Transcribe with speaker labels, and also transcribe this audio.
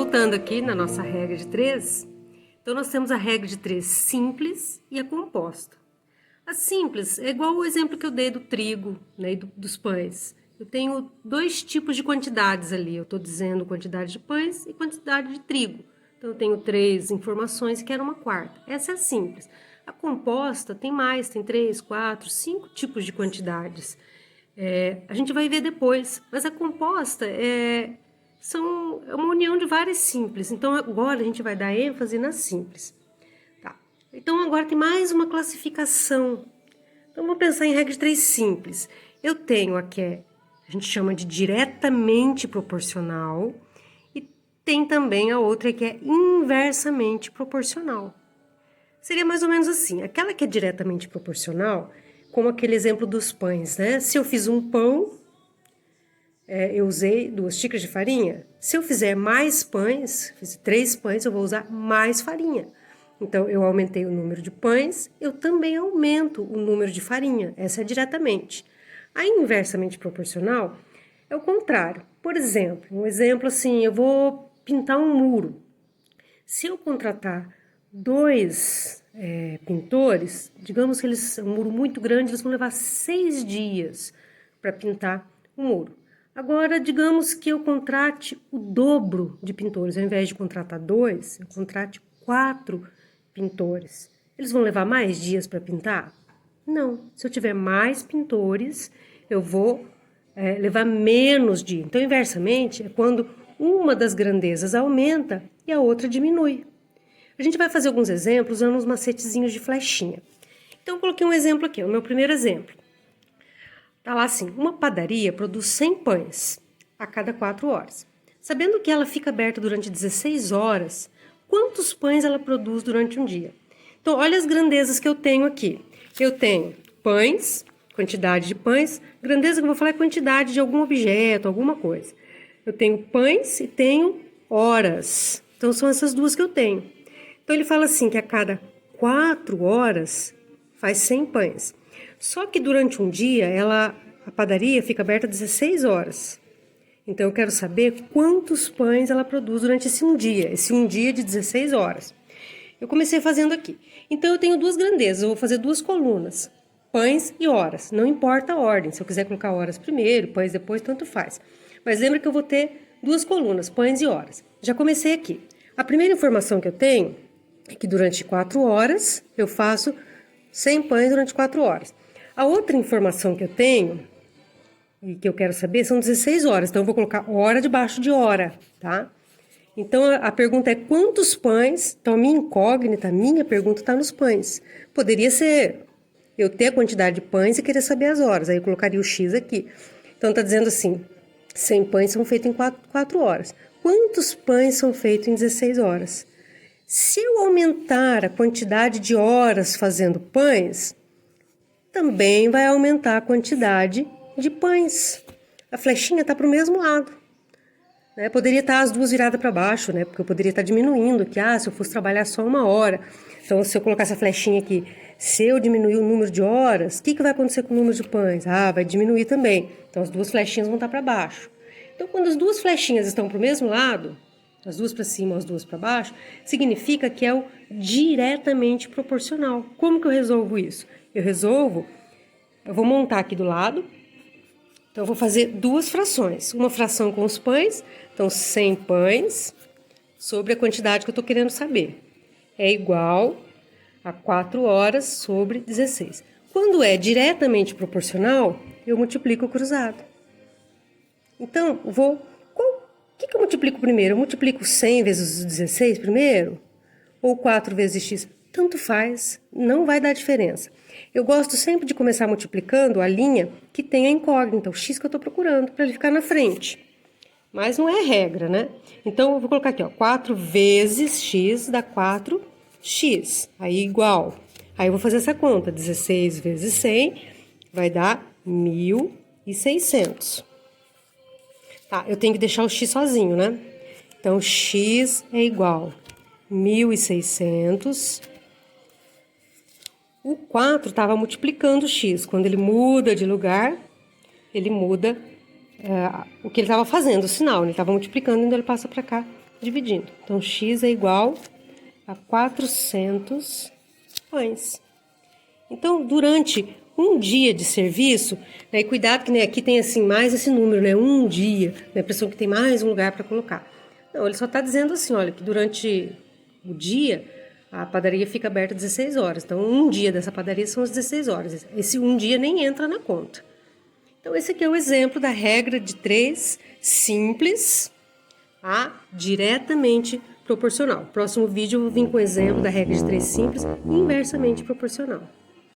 Speaker 1: voltando aqui na nossa regra de 3, então nós temos a regra de 3 simples e a composta. A simples é igual o exemplo que eu dei do trigo, né, e dos pães. Eu tenho dois tipos de quantidades ali, eu estou dizendo quantidade de pães e quantidade de trigo. Então eu tenho 3 informações e quero uma quarta. Essa é a simples. A composta tem mais, tem 3, 4, 5 tipos de quantidades. A gente vai ver depois, mas a composta é uma união de várias simples. Então agora a gente vai dar ênfase nas simples. Tá. Então agora tem mais uma classificação. Então vamos pensar em regra de 3 simples. Eu tenho a que a gente chama de diretamente proporcional e tem também a outra que é inversamente proporcional. Seria mais ou menos assim, aquela que é diretamente proporcional, como aquele exemplo dos pães, né? Se eu fiz um pão, eu usei 2 xícaras de farinha. Se eu fizer mais pães, fiz 3 pães, eu vou usar mais farinha. Então, eu aumentei o número de pães, eu também aumento o número de farinha. Essa é diretamente. A inversamente proporcional é o contrário. Por exemplo, um exemplo assim, eu vou pintar um muro. Se eu contratar 2 pintores, digamos que um muro muito grande, eles vão levar 6 dias para pintar o muro. Agora, digamos que eu contrate o dobro de pintores, ao invés de contratar 2, eu contrate 4 pintores. Eles vão levar mais dias para pintar? Não. Se eu tiver mais pintores, eu vou levar menos dias. Então, inversamente, é quando uma das grandezas aumenta e a outra diminui. A gente vai fazer alguns exemplos usando uns macetezinhos de flechinha. Então, eu coloquei um exemplo aqui, o meu primeiro exemplo. Tá lá assim, uma padaria produz 100 pães a cada 4 horas. Sabendo que ela fica aberta durante 16 horas, quantos pães ela produz durante um dia? Então, olha as grandezas que eu tenho aqui. Eu tenho pães, quantidade de pães, grandeza que eu vou falar é quantidade de algum objeto, alguma coisa. Eu tenho pães e tenho horas. Então, são essas duas que eu tenho. Então, ele fala assim que a cada 4 horas faz 100 pães. Só que durante um dia, a padaria fica aberta 16 horas. Então, eu quero saber quantos pães ela produz durante esse um dia de 16 horas. Eu comecei fazendo aqui. Então, eu tenho 2 grandezas, eu vou fazer 2 colunas, pães e horas. Não importa a ordem, se eu quiser colocar horas primeiro, pães depois, tanto faz. Mas lembra que eu vou ter 2 colunas, pães e horas. Já comecei aqui. A primeira informação que eu tenho é que durante 4 horas eu faço 100 pães durante 4 horas. A outra informação que eu tenho e que eu quero saber são 16 horas. Então, eu vou colocar hora debaixo de hora, tá? Então, a pergunta é quantos pães? Então, a minha incógnita, a minha pergunta está nos pães. Poderia ser eu ter a quantidade de pães e querer saber as horas. Aí, eu colocaria o X aqui. Então, está dizendo assim, 100 pães são feitos em 4 horas. Quantos pães são feitos em 16 horas? Se eu aumentar a quantidade de horas fazendo pães, também vai aumentar a quantidade de pães. A flechinha está para o mesmo lado. Né? Poderia estar as duas viradas para baixo, né? Porque eu poderia estar diminuindo, se eu fosse trabalhar só 1 hora. Então, se eu colocar essa flechinha aqui, se eu diminuir o número de horas, o que vai acontecer com o número de pães? Vai diminuir também. Então, as duas flechinhas vão estar para baixo. Então, quando as duas flechinhas estão para o mesmo lado, as duas para cima, as duas para baixo, significa que é o diretamente proporcional. Como que eu resolvo isso? Eu vou montar aqui do lado, então eu vou fazer 2 frações. Uma fração com os pães, então 100 pães sobre a quantidade que eu estou querendo saber. É igual a 4 horas sobre 16. Quando é diretamente proporcional, eu multiplico o cruzado. Então, o que eu multiplico primeiro? Eu multiplico 100 vezes 16 primeiro? Ou 4 vezes x? Tanto faz, não vai dar diferença. Eu gosto sempre de começar multiplicando a linha que tem a incógnita, o x que eu estou procurando, para ele ficar na frente. Mas não é regra, né? Então, eu vou colocar aqui, 4 vezes x dá 4x, aí igual. Aí eu vou fazer essa conta, 16 vezes 100 vai dar 1.600. Tá, eu tenho que deixar o x sozinho, né? Então, x é igual a 1.600. O 4 estava multiplicando o x. Quando ele muda de lugar, ele muda o que ele estava fazendo, o sinal. Ele estava multiplicando, então ele passa para cá dividindo. Então, x é igual a 400 pães. Então, durante um dia de serviço, né, e cuidado que, né, aqui tem assim mais esse número, né, um dia, né, a impressão que tem mais um lugar para colocar. Não, ele só está dizendo assim, olha, que durante o dia a padaria fica aberta 16 horas. Então, um dia dessa padaria são as 16 horas. Esse um dia nem entra na conta. Então, esse aqui é o exemplo da regra de 3 simples a diretamente proporcional. Próximo vídeo eu vou vir com o exemplo da regra de 3 simples inversamente proporcional.